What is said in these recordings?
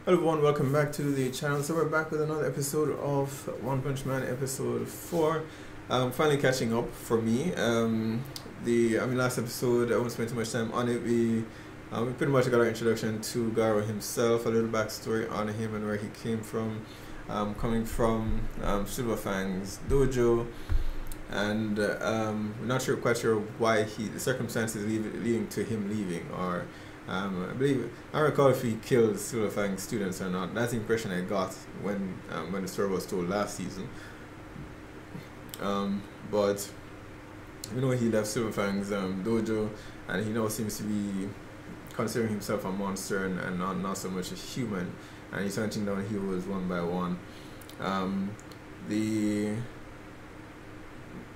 Hello everyone, welcome back to the channel. So we're back with another episode of One Punch Man, episode 4. Finally catching up for me. Last episode I won't spend too much time on it. We pretty much got our introduction to Garo himself, a little backstory on him and where he came from, coming from Silver Fang's dojo, and we're not quite sure why the circumstances leading to him leaving, or I don't recall if he killed Silver Fang students or not. That's the impression I got when the story was told last season. But you know, he left Silver Fang's dojo, and he now seems to be considering himself a monster and not so much a human. And he's hunting down heroes one by one. The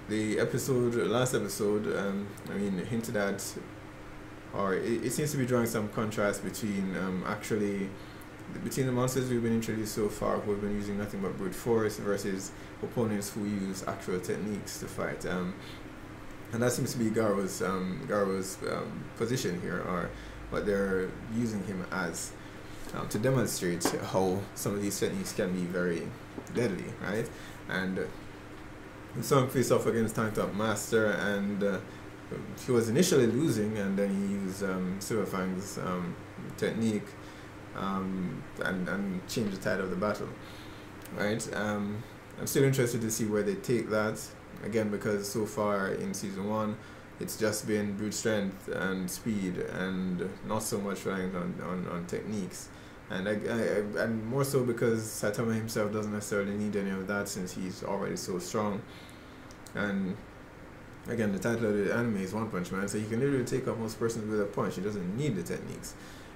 last episode, hinted at, or it seems to be drawing some contrast between between the monsters we've been introduced so far, who have been using nothing but brute force, versus opponents who use actual techniques to fight. And that seems to be Garo's position here, or what they're using him as, to demonstrate how some of these techniques can be very deadly, right? And we saw him face off against Tank Top Master, and he was initially losing, and then he used Silver Fang's technique and changed the tide of the battle, right? I'm still interested to see where they take that, again, because so far in Season 1 it's just been brute strength and speed, and not so much relying on techniques, and more so because Saitama himself doesn't necessarily need any of that, since he's already so strong. And again, the title of the anime is One Punch Man, so he can literally take out most persons with a punch. He doesn't need the techniques.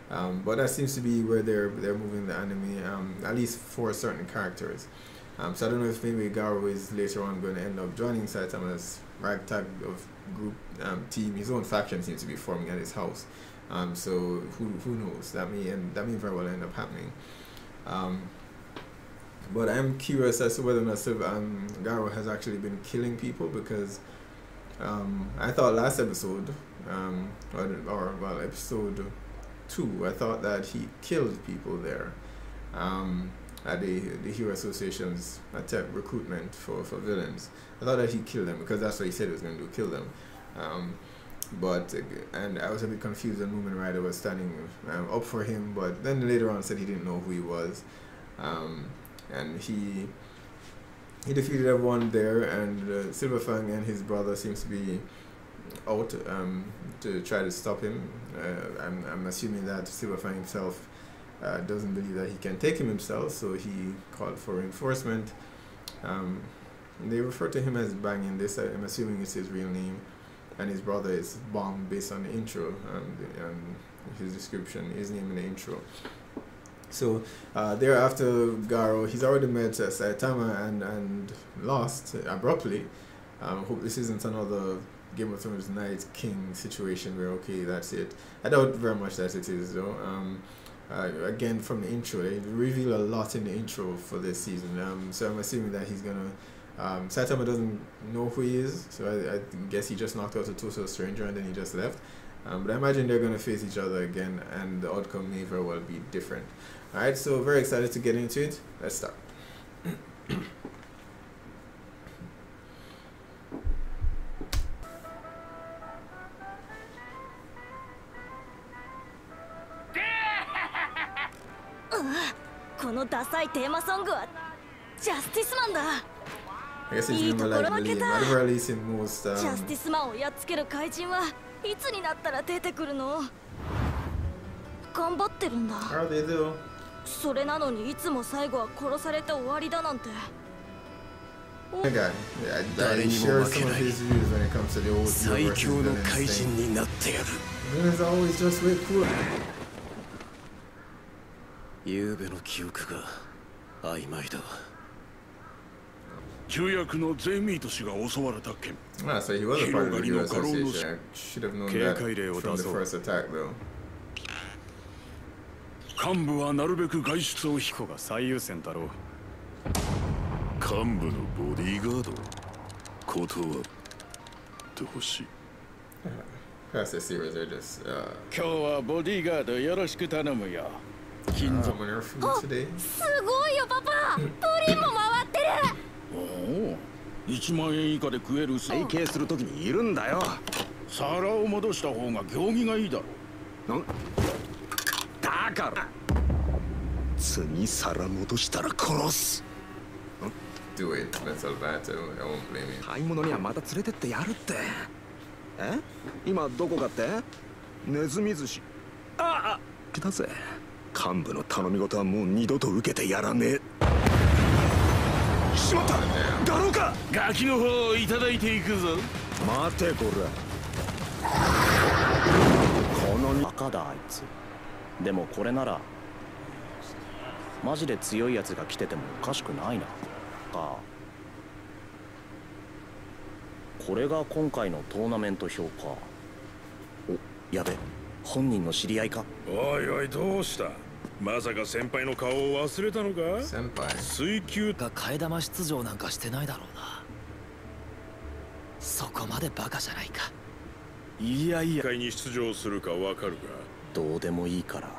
But that seems to be where they're moving the anime, at least for certain characters. So I don't know if maybe Garo is later on going to end up joining Saitama's ragtag of group team. His own faction seems to be forming at his house. So who knows? That may very well end up happening. But I'm curious as to whether or not Garo has actually been killing people, because I thought last episode, episode 2, I thought that he killed people there at the Hero Association's recruitment for villains. I thought that he killed them, because that's what he said he was going to do, kill them. And I was a bit confused when Moomin Rider was standing up for him, but then later on said he didn't know who he was. And he defeated everyone there, and Silver Fang and his brother seems to be out to try to stop him. I'm assuming that Silver Fang himself doesn't believe that he can take him himself, so he called for reinforcement. They refer to him as Bangin. This, I'm assuming, is his real name, and his brother is Bomb, based on the intro, his description, his name in the intro. So thereafter, Garo, he's already met Saitama and lost abruptly. Hope this isn't another Game of Thrones Night King situation where, okay, that's it. I doubt very much that it is, though. Again, from the intro, they reveal a lot in the intro for this season. So I'm assuming that he's gonna. Saitama doesn't know who he is, so I guess he just knocked out a total stranger and then he just left. But I imagine they're going to face each other again, and the outcome may very well be different. Alright, so very excited to get into it. Let's start. I guess it's more like Lily, whatever at least in most How are they though? それなのにいつも最後は殺されて終わりだなんて。 I share some of his views when it comes to the old versus villains thing. Villains are always just way cooler. 昨夜の記憶が曖昧だ。旧約のゼミート氏が襲われた件。 Ah, so he was a part of the Hero Association. I should have known that from the first attack, though. 幹部はなるべく外出を彦が最優先だろう。幹部のボディーガード断ってほしい。Past the series are just 今日はボディーガードよろしく頼むよ。金属 On our food today. すごいよパパ、プリンも回ってる。おお1万円以下で食える会計するときにいるんだよ。皿を戻した方が行儀がいいだろ。だから次皿戻したら殺す。 Do it. That's all bad too. I won't blame you. 買い物にはまた連れてってやるって。え？今どこかって？ネズミ寿司。ああ、だぜ。幹部の頼み事はもう二度と受けてやらねえ。しまった。だろうか。ガキの方をいただいていくぞ。待てこら。このバカだあいつ。でもこれならマジで強いやつが来ててもおかしくないな。ああ、これが今回のトーナメント表か。お、やべ、本人の知り合いか。おいおい、どうした。まさか先輩の顔を忘れたのか。先輩。水球が替え玉出場なんかしてないだろうな。そこまでバカじゃないか。いやいや、会に出場するかわかるか。どうでもいいから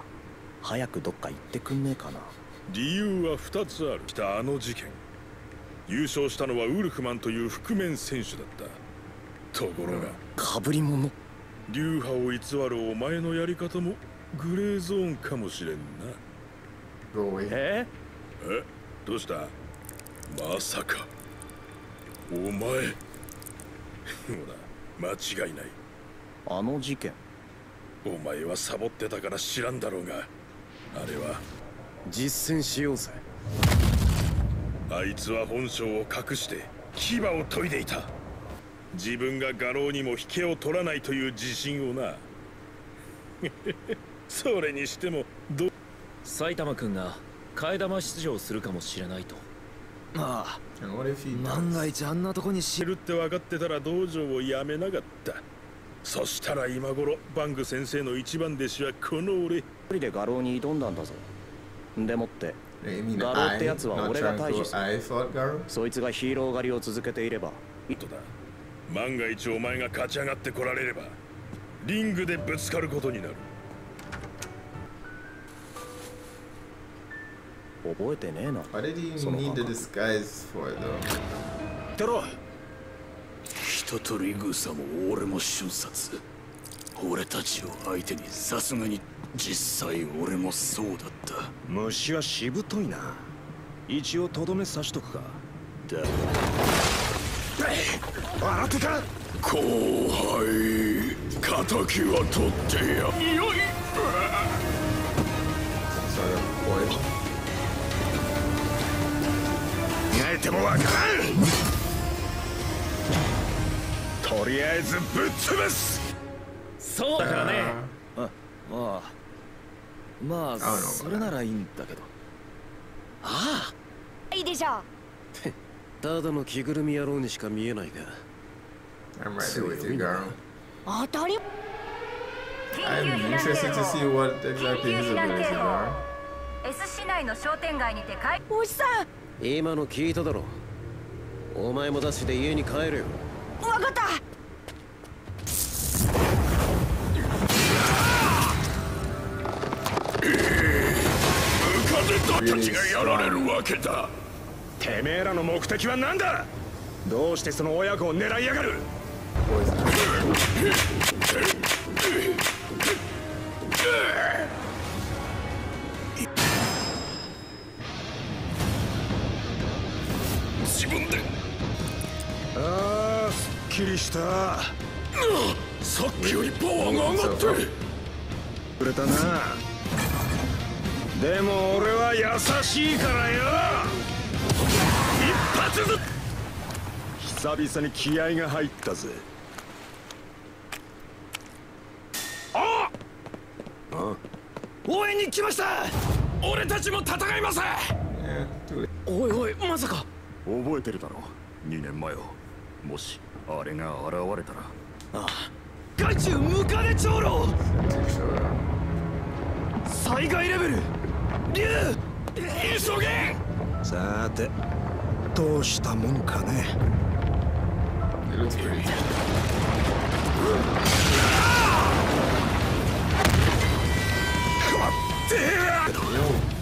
早くどっか行ってくんねえかな。理由は2つある。来たあの事件、優勝したのはウルフマンという覆面選手だった。ところがかぶり物。流派を偽るお前のやり方もグレーゾーンかもしれんな。 Go away. え？どうした。まさかお前ほら間違いない。あの事件。お前はサボってたから知らんだろうが、あれは実践しようぜ。あいつは本性を隠して牙を研いでいた。自分が画廊にも引けを取らないという自信をな。それにしても埼玉くんが替え玉出場するかもしれないと。ああ、 And what if he 万が does? 一あんなとこに知るって分かってたら道場を辞めなかった。そしたら今頃バング先生の一番弟子はこの俺。一人で画廊に挑んだんだぞ。でもって You mean 画廊って I? やつは Not 俺が trying 退治 to する。 I fought Garo? そいつがヒーロー狩りを続けていれば。とだ。万が一お前が勝ち上がってこられればリングでぶつかることになる。覚えてねえな。 Why did he even need the disguise for it though? てろ。人とリグーサも俺も瞬殺。俺たちを相手にさすがに実際俺もそうだった。虫はしぶといな。一応とどめ刺しとくか。だ笑ってか。後輩敵は取ってやよい。 Sort of boy. 泣いてもわからん。とりあえずぶっ潰す。そうだからね。 Uh, ああ、まあそれならいいんだけど。ああ、いいでしょう。ただの着ぐるみ野郎にしか見えないが。 I'm right there with you, Garo. 当たり。 I'm interested to see what exactly his abilities are. S 市内の商店街にて買い。おじさん。今の聞いただろ。お前もダッシュで家に帰れよ。わかった。ムカデたちがやられるわけだ。てめえらの目的は何だ。どうしてその親子を狙いやがる。 Poison. 自分で。ああ、すっきりした。さっきよりパワーが上がってくれたな。でも俺は優しいからよ。一発ずつ。久々に気合が入ったぜ。ああ、応援に来ました。俺たちも戦います。 Yeah, too late. おいおい、まさか。覚えてるだろ2年前を。もしあれが現れたら。ああ、外中ムカデ長老。 Sure. 災害レベル。竜。急げ。さてどうしたもんかね。 It looks pretty. こ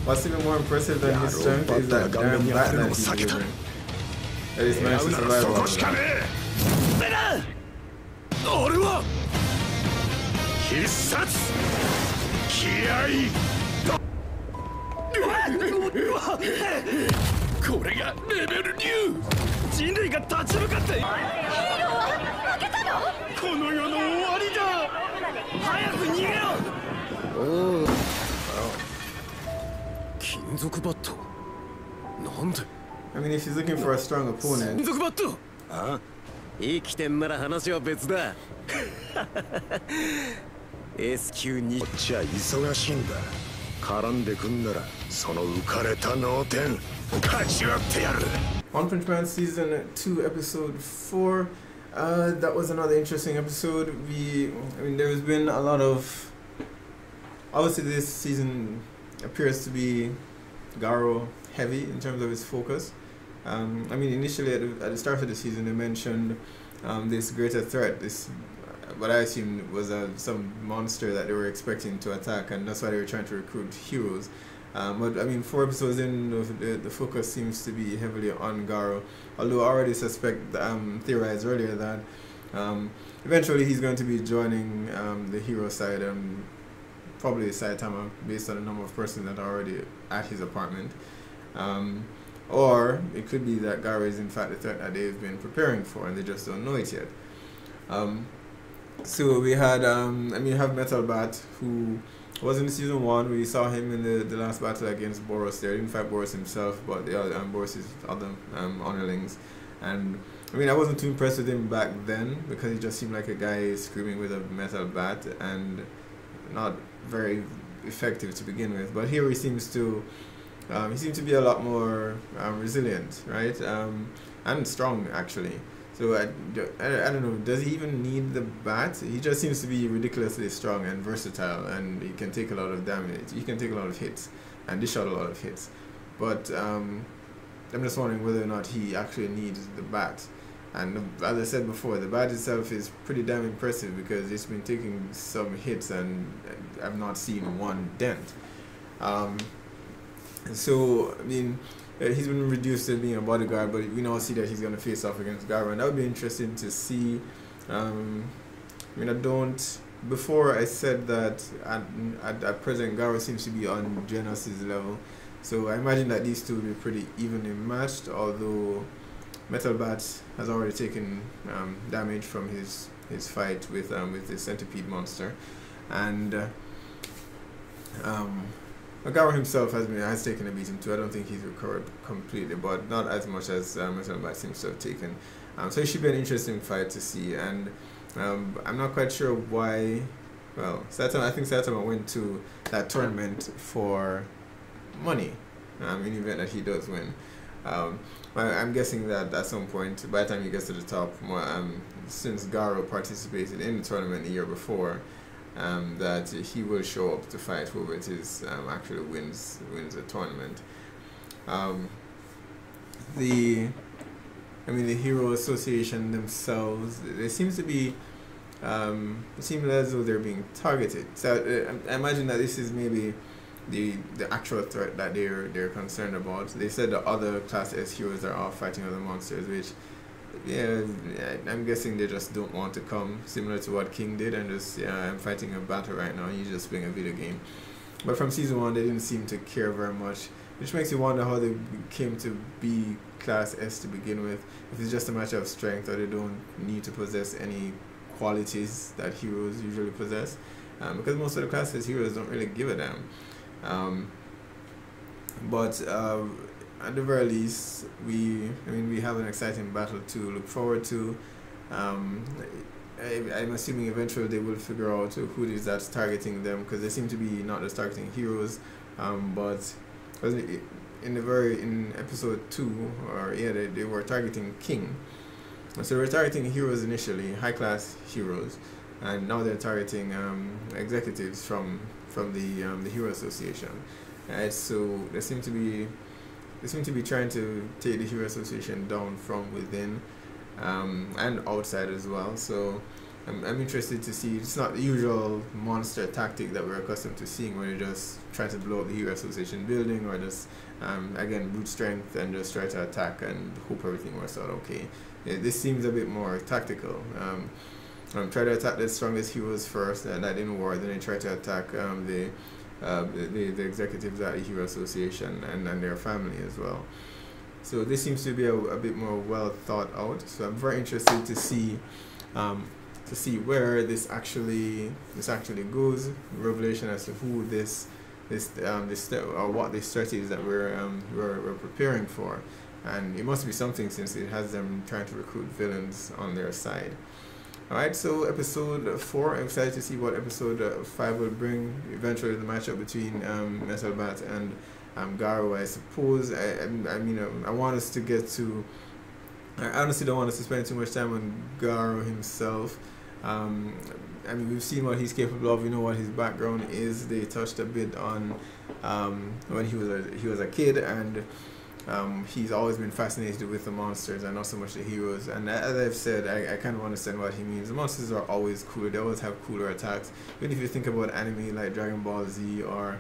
What's even more impressive than his strength is that damn bat that he's using. That he's managed to survive all of that. 俺は必殺気合これがレベル9人類が立ち向かってヒーローは負けたのこの世の終わりだ早く逃げろおお金属バットなんで I mean, if he's looking for a strong opponent. 金属バットあ生きてんなら話は別だS級にこっちは忙しいんだ絡んでくんならその浮かれた脳天勝ち割ってやる One Punch Man Season 2 Episode 4 that was another interesting episode. I mean there's been a lot of obviously this season appears to be Garo heavy in terms of its focus. I mean initially at the start of the season they mentioned this greater threat, this what I assumed was some monster that they were expecting to attack, and that's why they were trying to recruit heroes. But I mean 4 episodes in, the focus seems to be heavily on Garo, although I already theorized earlier that eventually he's going to be joining the hero side, probably Saitama, based on the number of persons that are already at his apartment. Or it could be that Garo is in fact the threat that they've been preparing for and they just don't know it yet. So we had, I mean, you have Metal Bat, who was in season 1. We saw him in the last battle against Boros there. He didn't fight Boros himself, but the other, Boros' other underlings. And I mean, I wasn't too impressed with him back then because he just seemed like a guy screaming with a metal bat and not very effective to begin with. But here he seems to be a lot more resilient, right? And strong actually. So I don't know, does he even need the bat? He just seems to be ridiculously strong and versatile, and he can take a lot of damage. He can take a lot of hits and dish out a lot of hits. But I'm just wondering whether or not he actually needs the bat. And as I said before, the bat itself is pretty damn impressive because it's been taking some hits and I've not seen one dent. So I mean, he's been reduced to being a bodyguard, but we now see that he's going to face off against Garo, and that would be interesting to see. I mean, before I said that at present Garo seems to be on Genos' level, so I imagine that these two will be pretty evenly matched, although Metal Bat has already taken damage from his fight with the centipede monster, and Garo himself has taken a beating too. I don't think he's recovered completely, but not as much as Metal Bat seems to have taken. So it should be an interesting fight to see, and I'm not quite sure why. Well, I think Saitama went to that tournament for money in the event that he does win. I'm guessing that at some point, by the time he gets to the top, since Garo participated in the tournament the year before, that he will show up to fight whoever it is actually wins the tournament. The Hero Association themselves, they seem to be it seems as though they're being targeted. So I imagine that this is maybe the actual threat that they're concerned about. They said the other Class S heroes are all fighting other monsters, which, yeah, I'm guessing they just don't want to come, similar to what King did, and just, yeah, I'm fighting a battle right now, you just playing a video game. But from season 1 they didn't seem to care very much, which makes you wonder how they came to be Class S to begin with, if it's just a matter of strength or they don't need to possess any qualities that heroes usually possess, because most of the Class S heroes don't really give a damn. But at the very least, we have an exciting battle to look forward to. I'm assuming eventually they will figure out who it is that's targeting them, because they seem to be not just targeting heroes, but in episode 2, they were targeting King. So they were targeting heroes initially, high class heroes, and now they're targeting executives from the Hero Association. So they seem to be trying to take the Hero Association down from within and outside as well. So I'm interested to see. It's not the usual monster tactic that we're accustomed to seeing, where they just try to blow up the Hero Association building, or just again brute strength and just try to attack and hope everything works out okay. This seems a bit more tactical. Try to attack the strongest heroes first, and that didn't work. Then they try to attack the executives at the Hero Association and their family as well. So this seems to be a bit more well thought out. So I'm very interested to see where this actually goes. Revelation as to who this or what this threat is that we're preparing for, and it must be something since it has them trying to recruit villains on their side. Alright, so episode 4, I'm excited to see what episode 5 will bring. Eventually the matchup between Metal Bat and Garo, I suppose. I mean, I want us to get to... I honestly don't want us to spend too much time on Garo himself. I mean, we've seen what he's capable of. We know what his background is. They touched a bit on when he was a kid, and he's always been fascinated with the monsters and not so much the heroes. And as I've said, I kind of understand what he means. The monsters are always cooler. They always have cooler attacks. Even if you think about anime like Dragon Ball Z or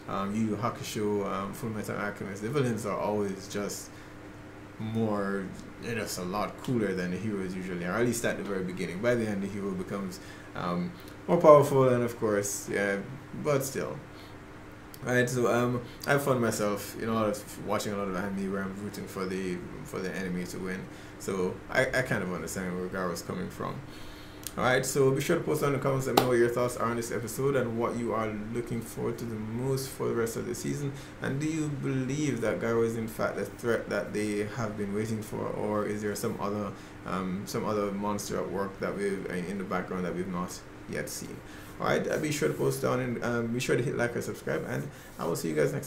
Yu Yu Hakusho, Full Metal Alchemist, the villains are always just more, just a lot cooler than the heroes usually are, at least at the very beginning. By the end, the hero becomes more powerful, and of course, yeah, but still. Right, so I have fun myself, watching a lot of anime where I'm rooting for the enemy to win. So I kind of understand where Garo's coming from. Alright, so be sure to post down in the comments, let me know what your thoughts are on this episode and what you are looking forward to the most for the rest of the season. And do you believe that Garo is in fact the threat that they have been waiting for, or is there some other monster at work that we've in the background that we've not yet seen? Alright, be sure to post down and be sure to hit like or subscribe, and I will see you guys next time.